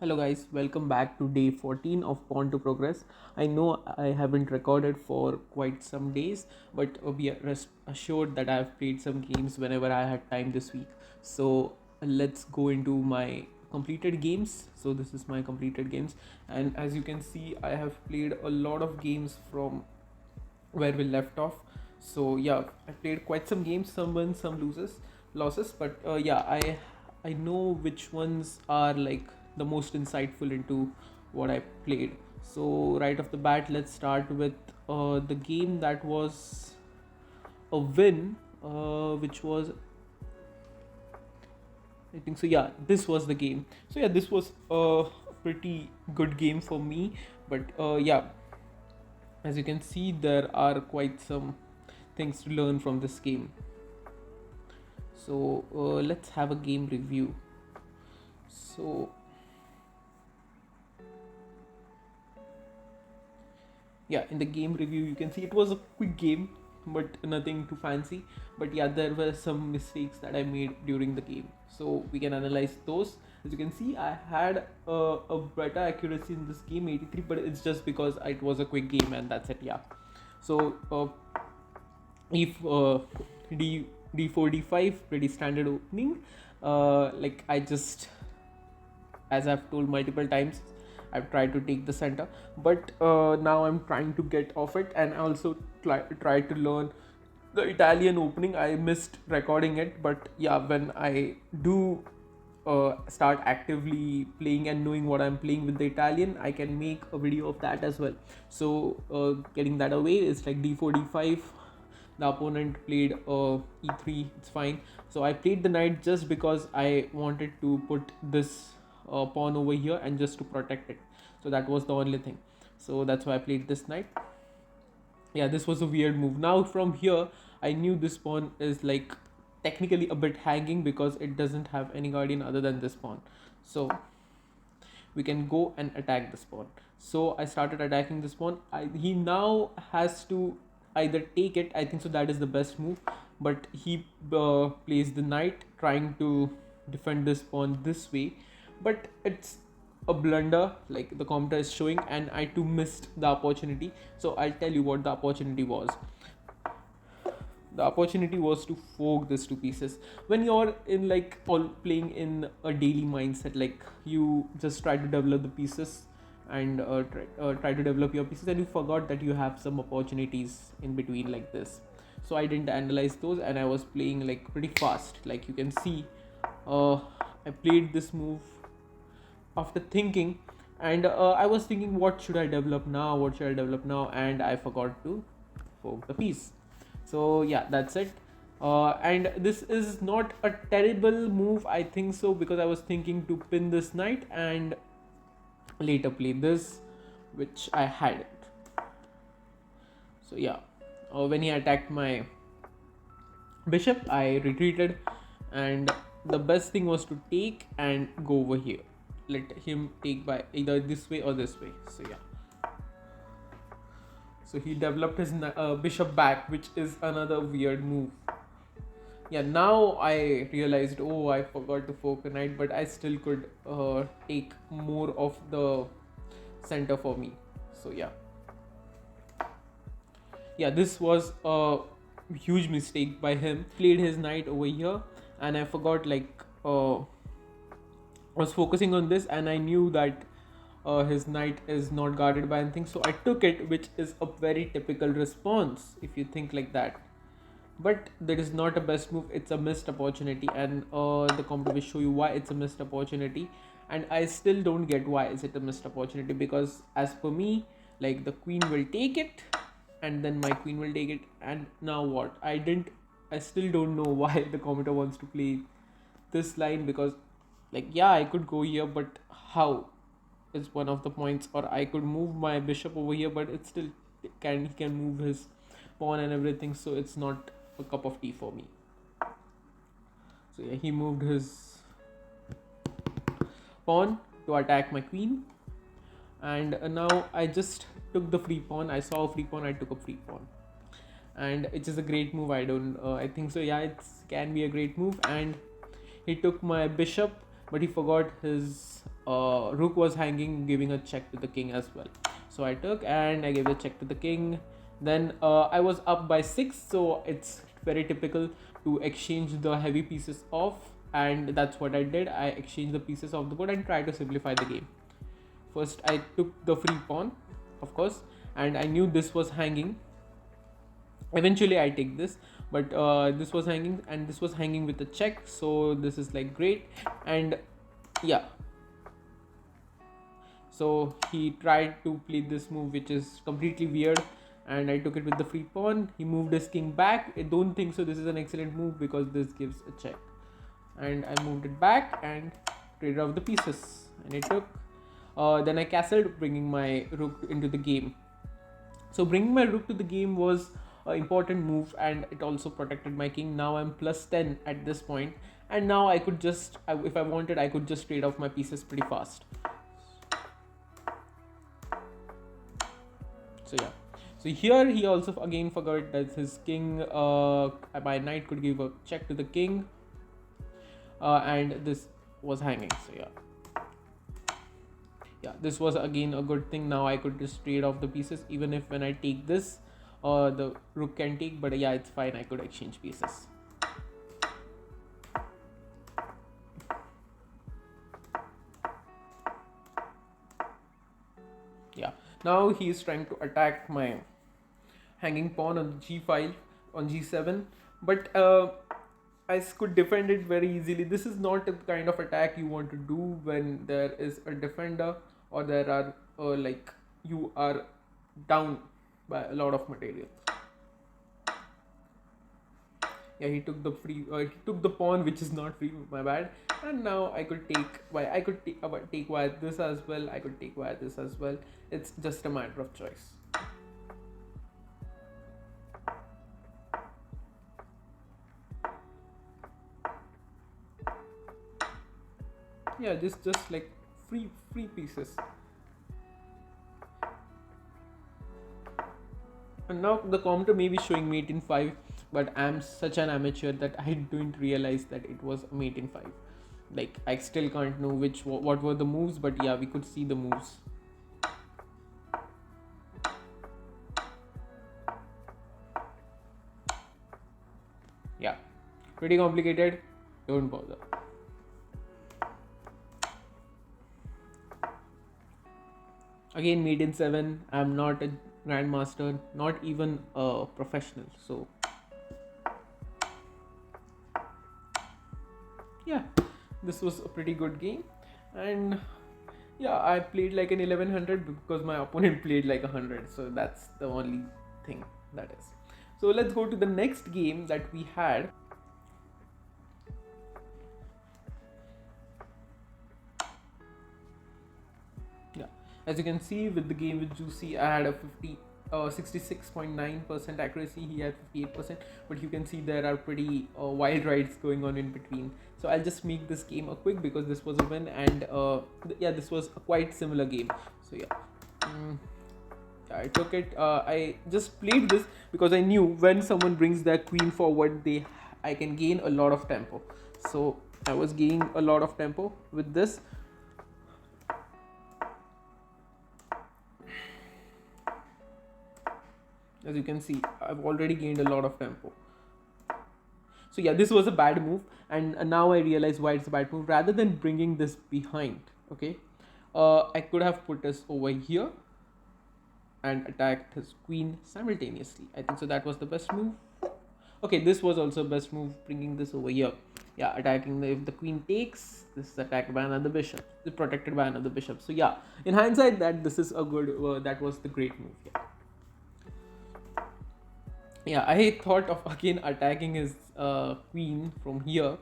Hello guys, welcome back to day 14 of PawnToProgress. I know I haven't recorded for quite some days, but be rest assured that I have played some games whenever I had time this week. So let's go into my completed games. So this is my completed games, and as you can see, I have played a lot of games from where we left off. So yeah, I played quite some games, some wins, some losses, but I know which ones are like the most insightful into what I played. So right off the bat, let's start with the game that was a win, which was, I think so. Yeah, this was the game. So yeah, this was a pretty good game for me. But as you can see, there are quite some things to learn from this game. So let's have a game review. So yeah, in the game review you can see it was a quick game, but nothing too fancy. But yeah, there were some mistakes that I made during the game, so we can analyze those. As you can see, I had a better accuracy in this game, 83, but it's just because it was a quick game and that's it. Yeah, so if d4 d5, pretty standard opening. Like I just, as I've told multiple times, I've tried to take the center, but now I'm trying to get off it, and I also try to learn the Italian opening. I missed recording it, but yeah, when I do start actively playing and knowing what I'm playing with the Italian, I can make a video of that as well. So getting that away, is like d4 d5. The opponent played e3, it's fine. So I played the knight just because I wanted to put this pawn over here and just to protect it. So that was the only thing. So that's why I played this knight. Yeah, this was a weird move. Now from here, I knew this pawn is like technically a bit hanging because it doesn't have any guardian other than this pawn. So we can go and attack this pawn. So I started attacking this pawn. He now has to either take it, I think so, that is the best move, but he plays the knight trying to defend this pawn this way, but it's a blunder, like the commentator is showing, and I too missed the opportunity. So I'll tell you what the opportunity was. The opportunity was to fork this to pieces. When you're in like all playing in a daily mindset, like you just try to develop the pieces and try to develop your pieces, and you forgot that you have some opportunities in between like this. So I didn't analyze those, and I was playing like pretty fast. Like you can see, I played this move after thinking, and I was thinking, what should I develop now, and I forgot to fork the piece. So yeah, that's it. And this is not a terrible move, I think so, because I was thinking to pin this knight and later play this, which I hadn't. So yeah, when he attacked my bishop, I retreated, and the best thing was to take and go over here. Let him take by either this way or this way. So yeah, so he developed his bishop back, which is another weird move. Yeah, now I realized, oh, I forgot to fork a knight, but I still could take more of the center for me. So yeah, this was a huge mistake by him. Played his knight over here, and I forgot, like I was focusing on this, and I knew that his knight is not guarded by anything, so I took it, which is a very typical response if you think like that. But that is not a best move, it's a missed opportunity, and the computer will show you why it's a missed opportunity. And I still don't get why is it a missed opportunity, because as per me, like the queen will take it, and then my queen will take it, and now what? I still don't know why the computer wants to play this line, because like, yeah, I could go here, but how is one of the points. Or I could move my bishop over here, but it still he can move his pawn and everything, so it's not a cup of tea for me. So yeah, he moved his pawn to attack my queen, and now I just took the free pawn. I saw a free pawn, I took a free pawn, and it is a great move. I think so, yeah, it can be a great move. And he took my bishop, but he forgot his rook was hanging, giving a check to the king as well. So I took and I gave the check to the king. Then I was up by 6, so it's very typical to exchange the heavy pieces off, and that's what I did. I exchanged the pieces of the board and tried to simplify the game. First I took the free pawn, of course, and I knew this was hanging. Eventually I take this, but this was hanging and this was hanging with a check, so this is like great. And yeah, so he tried to play this move, which is completely weird, and I took it with the free pawn. He moved his king back. I don't think so this is an excellent move because this gives a check, and I moved it back and traded off the pieces, and it took. Then I castled, bringing my rook into the game. So bringing my rook to the game was an important move, and it also protected my king. Now I'm plus 10 at this point, and now I could just, if I wanted, I could just trade off my pieces pretty fast. So yeah, so here he also again forgot that his king, my knight could give a check to the king, and this was hanging. So yeah, this was again a good thing. Now I could just trade off the pieces, even if when I take this, the rook can take, but yeah, it's fine. I could exchange pieces. Yeah, now he is trying to attack my hanging pawn on g5, on g7, but I could defend it very easily. This is not the kind of attack you want to do when there is a defender, or there are like you are down by a lot of material. Yeah, he took the free, he took the pawn, which is not free, my bad. And now I could take I could take via this as well. I could take via this as well. It's just a matter of choice. Yeah, just like free pieces. And now the commenter may be showing mate in 5, but I'm such an amateur that I didn't realize that it was mate in 5. Like, I still can't know what were the moves, but yeah, we could see the moves. Yeah, pretty complicated. Don't bother. Again, mate in 7. I'm not a grandmaster, not even a professional, so yeah, this was a pretty good game. And yeah, I played like an 1100 because my opponent played like 100, so that's the only thing that is. So let's go to the next game that we had. Yeah, as you can see with the game with Juicy, I had a 66.9% accuracy. He had 58%, but you can see there are pretty wild rides going on in between. So I'll just make this game a quick because this was a win, and yeah, this was a quite similar game. So yeah, I took it. I just played this because I knew when someone brings their queen forward, I can gain a lot of tempo. So I was gaining a lot of tempo with this. As you can see, I've already gained a lot of tempo. So yeah, this was a bad move, and now I realize why it's a bad move. Rather than bringing this behind, okay, I could have put this over here and attacked his queen simultaneously. I think so that was the best move. Okay, this was also best move, bringing this over here. Yeah, attacking if the queen takes, this is attacked by another bishop. It's protected by another bishop. So yeah, in hindsight, this is a good. That was the great move. Yeah. Yeah, I thought of again attacking his queen from here,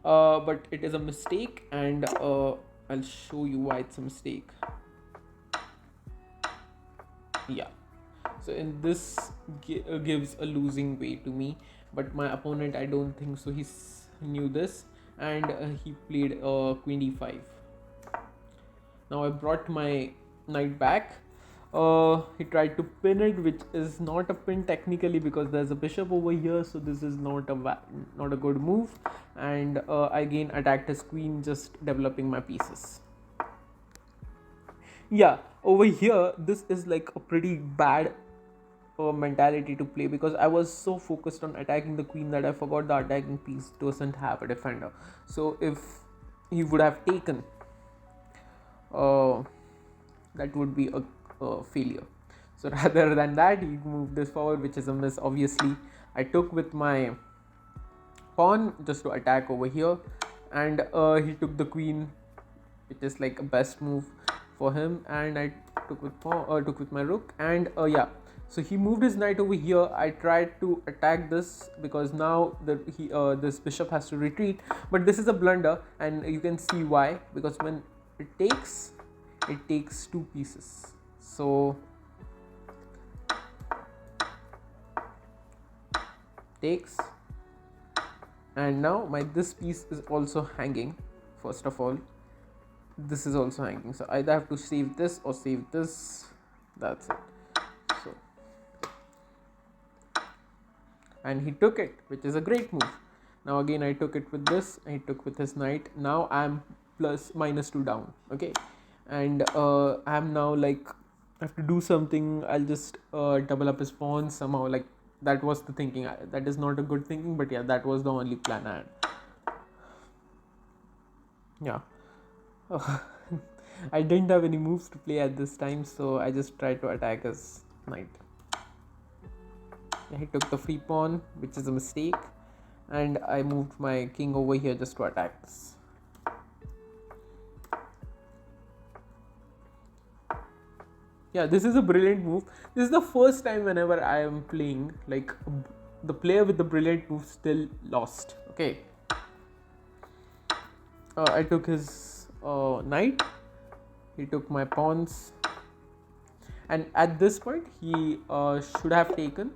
but it is a mistake, and I'll show you why it's a mistake. Yeah, so in this gives a losing way to me, but my opponent, I don't think so he knew this, and he played queen d5. Now I brought my knight back. He tried to pin it, which is not a pin technically because there's a bishop over here, so this is not a good move. And I again attacked his queen, just developing my pieces. Yeah, over here this is like a pretty bad mentality to play, because I was so focused on attacking the queen that I forgot the attacking piece doesn't have a defender. So if he would have taken, uh, that would be a failure. So rather than that, he moved this forward, which is a miss. Obviously, I took with my pawn just to attack over here, and he took the queen, which is like a best move for him, and I took with my rook, and yeah. So he moved his knight over here. I tried to attack this because now this bishop has to retreat, but this is a blunder, and you can see why, because when it takes two pieces. So takes, and now this piece is also hanging. First of all, this is also hanging, so either I have to save this or save this. That's it. So, and he took it, which is a great move. Now again I took it with this, he took with his knight. Now I'm -2 down. Okay, and I'm now like, I have to do something. I'll just double up his pawns somehow. Like, that was the thinking. That is not a good thinking, but yeah, that was the only plan I had. Yeah. I didn't have any moves to play at this time, so I just tried to attack his knight. Yeah, he took the free pawn, which is a mistake, and I moved my king over here just to attack this. Yeah, this is a brilliant move. This is the first time whenever I am playing, like, the player with the brilliant move still lost. Okay. I took his knight. He took my pawns. And at this point, he should have taken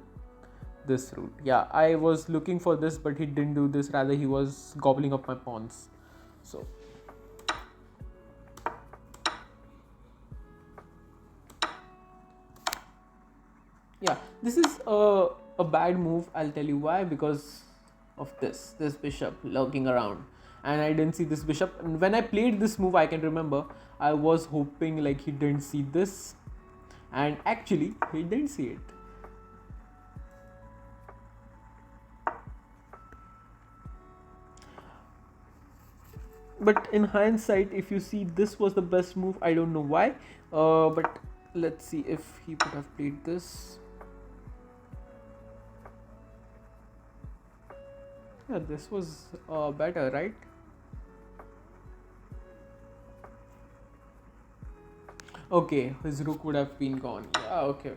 this route. Yeah, I was looking for this, but he didn't do this. Rather, he was gobbling up my pawns. So, yeah, this is a bad move. I'll tell you why. Because of this bishop lurking around, and I didn't see this bishop. And when I played this move, I can remember I was hoping like he didn't see this, and actually he didn't see it. But in hindsight, if you see, this was the best move. I don't know why, but let's see if he would have played this. Yeah, this was better, right? Okay, his rook would have been gone. Yeah, okay.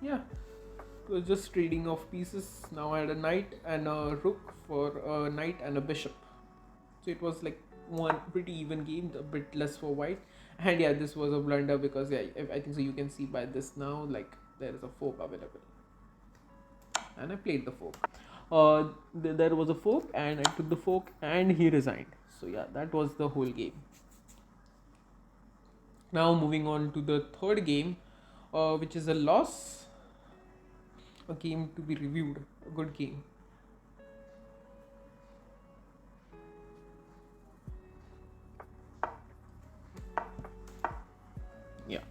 Yeah, it was just trading off pieces. Now I had a knight and a rook for a knight and a bishop. So it was like one pretty even game, a bit less for white. And yeah, this was a blunder because yeah, I think so. You can see by this now, like, there is a fork available, and I played the fork. There was a fork, and I took the fork, and he resigned. So yeah, that was the whole game. Now moving on to the third game, which is a loss. A game to be reviewed. A good game. Yeah.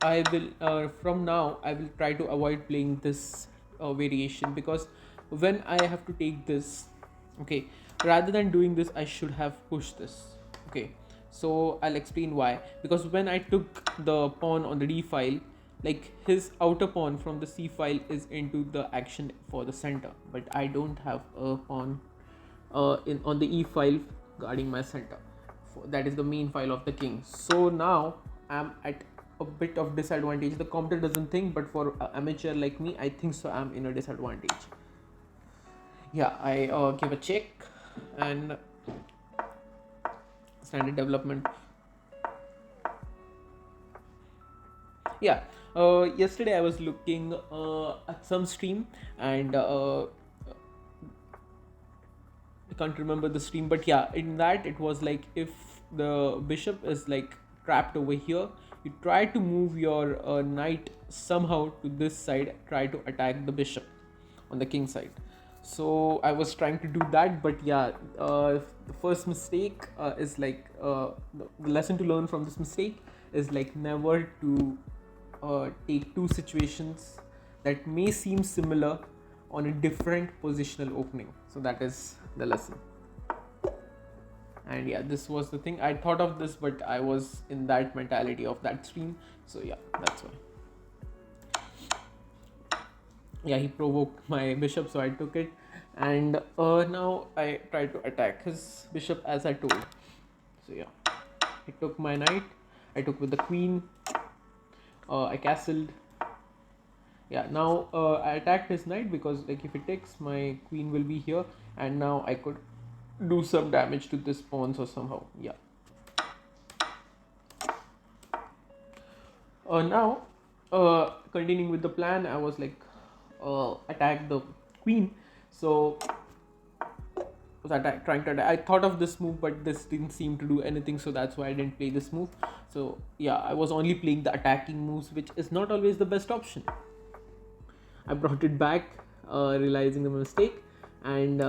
I will from now I will try to avoid playing this variation, because when I have to take this, okay, rather than doing this, I should have pushed this. Okay, so I'll explain why. Because when I took the pawn on the d file, like, his outer pawn from the c file is into the action for the center, but I don't have a pawn on the e file guarding my center. That is the main file of the king. So now I'm at a bit of disadvantage. The computer doesn't think, but for an amateur like me, I think so I'm in a disadvantage. Yeah, I give a check and standard development. Yeah, yesterday I was looking at some stream, and I can't remember the stream, but yeah, in that it was like, if the bishop is like trapped over here, you try to move your knight somehow to this side, try to attack the bishop on the king side. So I was trying to do that, but yeah, the first mistake is like the lesson to learn from this mistake is like never to take two situations that may seem similar on a different positional opening. So that is the lesson. And yeah, this was the thing. I thought of this, but I was in that mentality of that stream. So yeah, that's why. Yeah, he provoked my bishop, so I took it. And now I try to attack his bishop as I told. So yeah, he took my knight. I took with the queen. I castled. Yeah, now I attacked his knight because like if he takes, my queen will be here, and now I could do some damage to this pawns or somehow. Yeah. Now continuing with the plan, I was like attack the queen. So was trying to attack. I thought of this move, but this didn't seem to do anything, so that's why I didn't play this move. So yeah, I was only playing the attacking moves, which is not always the best option. I brought it back, realizing the mistake, and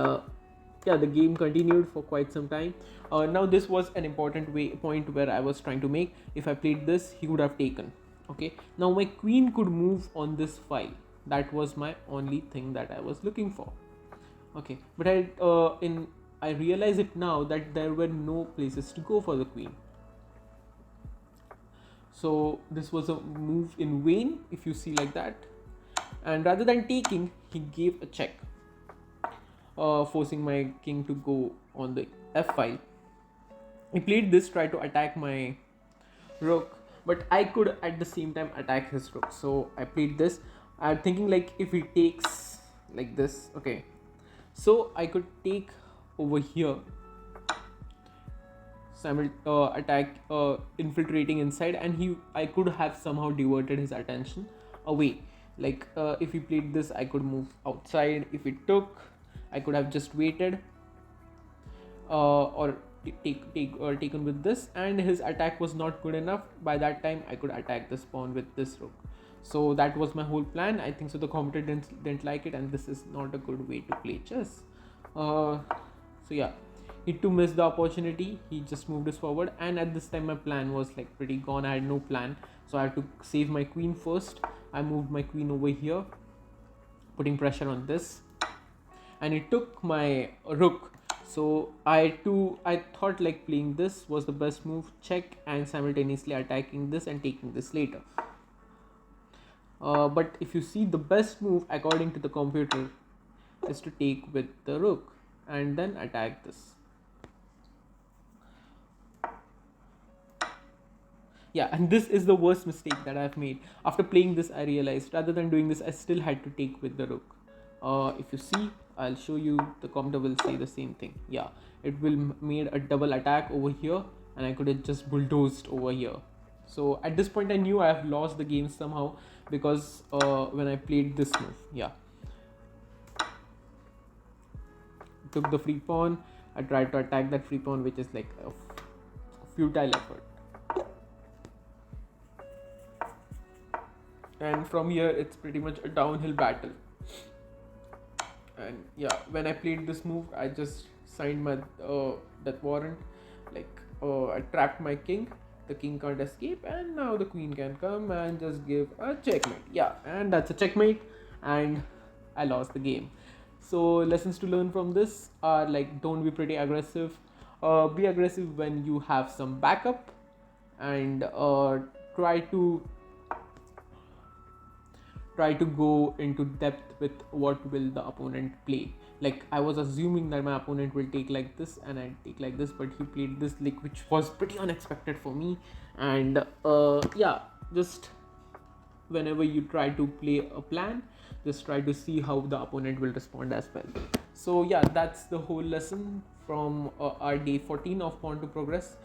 yeah, the game continued for quite some time. Now this was an important point where I was trying to make. If I played this, he would have taken. Okay, now my queen could move on this file. That was my only thing that I was looking for. Okay, but I realize it now that there were no places to go for the queen. So this was a move in vain, if you see like that. And rather than taking, he gave a check, forcing my king to go on the f file. He played this, tried to attack my rook, but I could at the same time attack his rook. So I played this. I'm thinking like if he takes like this, okay, so I could take over here, attack, infiltrating inside, and I could have somehow diverted his attention away. Like if he played this, I could move outside. If he took, I could have just waited, or taken with this, and his attack was not good enough. By that time, I could attack this pawn with this rook. So that was my whole plan. I think so the competitor didn't like it, and this is not a good way to play chess. So yeah, he too missed the opportunity. He just moved us forward, and at this time my plan was like pretty gone. I had no plan, so I had to save my queen first. I moved my queen over here, putting pressure on this, and it took my rook. So I thought like playing this was the best move, check, and simultaneously attacking this and taking this later. But if you see, the best move according to the computer is to take with the rook and then attack this. Yeah, and this is the worst mistake that I've made. After playing this, I realized rather than doing this, I still had to take with the rook. If you see, I'll show you, the computer will say the same thing. Yeah, it will made a double attack over here, and I could have just bulldozed over here. So at this point I knew I have lost the game somehow, because when I played this move, yeah, took the free pawn. I tried to attack that free pawn, which is like a futile effort. And from here it's pretty much a downhill battle. And yeah, when I played this move, I just signed my death warrant. Like I trapped my king. The king can't escape, and now the queen can come and just give a checkmate. Yeah, and that's a checkmate, and I lost the game. So lessons to learn from this are like, don't be pretty aggressive. Be aggressive when you have some backup, and try to go into depth with what will the opponent play. Like I was assuming that my opponent will take like this and I take like this, but he played this, like, which was pretty unexpected for me. And yeah, just whenever you try to play a plan, just try to see how the opponent will respond as well. So yeah, that's the whole lesson from our day 14 of PawnToProgress,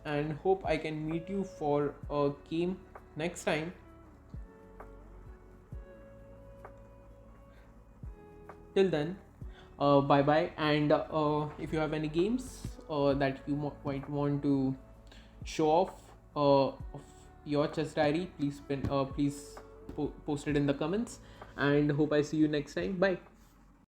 and hope I can meet you for a game next time. Till then, bye bye. And if you have any games that you might want to show off, of your chess diary, please post it in the comments, and hope I see you next time. Bye.